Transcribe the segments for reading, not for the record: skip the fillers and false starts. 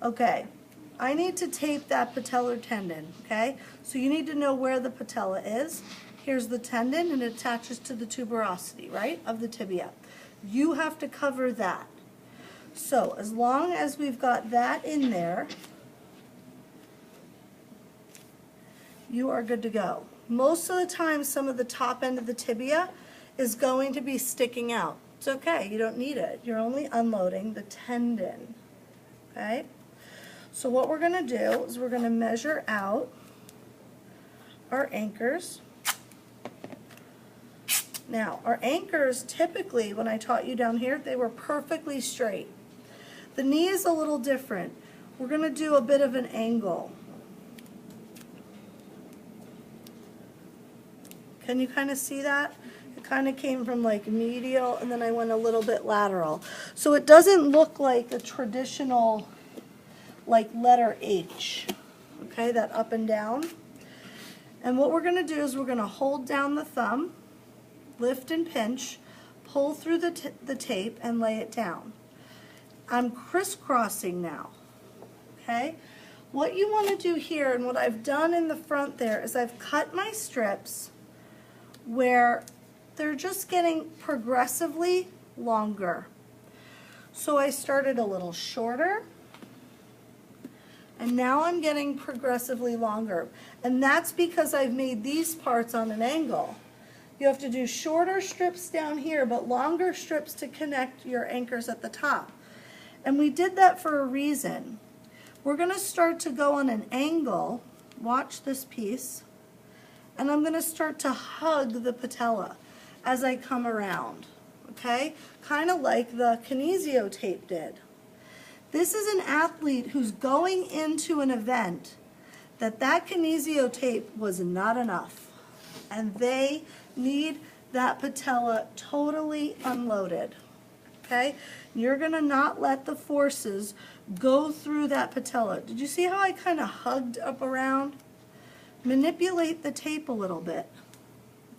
Okay, I need to tape that patellar tendon, okay? So you need to know where the patella is. Here's the tendon, and it attaches to the tuberosity, right, of the tibia. You have to cover that. So as long as we've got that in there, you are good to go. Most of the time, some of the top end of the tibia is going to be sticking out. It's okay, you don't need it. You're only unloading the tendon, okay? So what we're gonna do is we're gonna measure out our anchors. Now, our anchors, typically, when I taught you down here, they were perfectly straight. The knee is a little different. We're gonna do a bit of an angle. Can you kind of see that? It kind of came from like medial, and then I went a little bit lateral. So it doesn't look like a traditional like letter H, okay, that up and down. And what we're going to do is we're going to hold down the thumb, lift and pinch, pull through the tape and lay it down. I'm crisscrossing now, okay? What you want to do here, and what I've done in the front there, is I've cut my strips where they're just getting progressively longer. So I started a little shorter, and now I'm getting progressively longer. And that's because I've made these parts on an angle. You have to do shorter strips down here, but longer strips to connect your anchors at the top. And we did that for a reason. We're going to start to go on an angle. Watch this piece. And I'm going to start to hug the patella as I come around. Okay? Kind of like the kinesio tape did. This is an athlete who's going into an event that kinesio tape was not enough. And they need that patella totally unloaded. Okay? You're going to not let the forces go through that patella. Did you see how I kind of hugged up around? Manipulate the tape a little bit.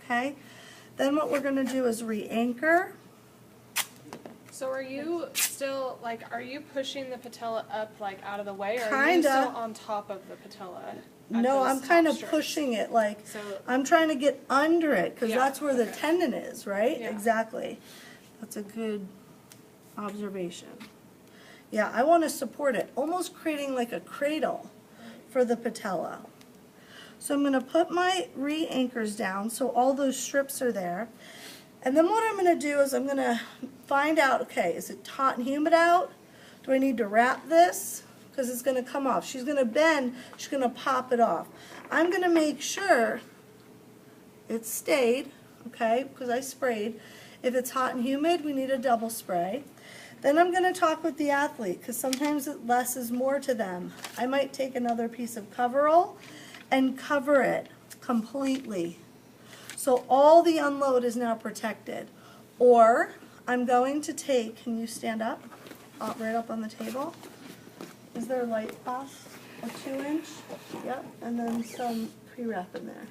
Okay? Then what we're going to do is re-anchor. So are you still, like, are you pushing the patella up, like, out of the way, or Kinda. are you still on top of the patella? No, I'm kind of pushing it, like, So, I'm trying to get under it, because Yeah, that's where the okay. tendon is, right? Yeah. Exactly. That's a good observation. Yeah, I want to support it, almost creating like a cradle for the patella. So I'm going to put my re-anchors down so all those strips are there. And then what I'm going to do is I'm going to find out, okay, is it hot and humid out? Do I need to wrap this? Because it's going to come off. She's going to bend, she's going to pop it off. I'm going to make sure it stayed, okay, because I sprayed. If it's hot and humid, we need a double spray. Then I'm going to talk with the athlete, because sometimes less is more to them. I might take another piece of coverall and cover it completely. So all the unload is now protected. Or I'm going to take, can you stand up? Right up on the table. Is there a light cloth? A 2-inch? Yep. And then some pre-wrap in there.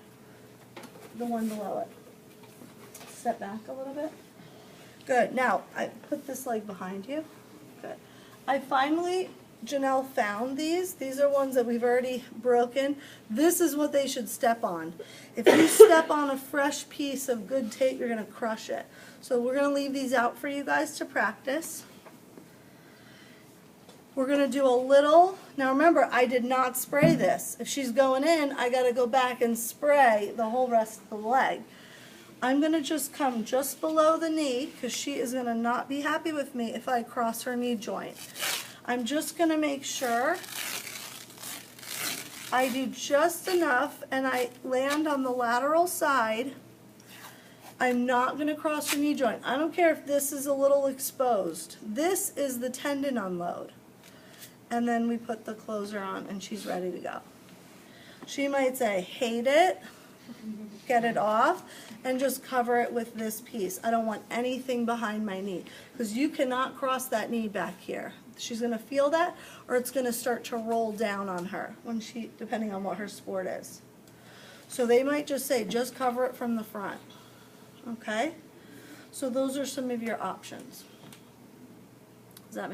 The one below it. Step back a little bit. Good. Now, I put this leg behind you. Good. I finally, Janelle, found these. These are ones that we've already broken. This is what they should step on. If you step on a fresh piece of good tape, you're going to crush it. So we're going to leave these out for you guys to practice. We're going to do a little, now remember, I did not spray this. If she's going in, I got to go back and spray the whole rest of the leg. I'm going to just come just below the knee, because she is going to not be happy with me if I cross her knee joint. I'm just going to make sure I do just enough and I land on the lateral side. I'm not going to cross her knee joint. I don't care if this is a little exposed. This is the tendon unload. And then we put the closer on and she's ready to go. She might say, hate it, get it off, and just cover it with this piece. I don't want anything behind my knee, because you cannot cross that knee back here. She's going to feel that, or it's going to start to roll down on her, when she, depending on what her sport is. So they might just say, just cover it from the front. Okay? So those are some of your options.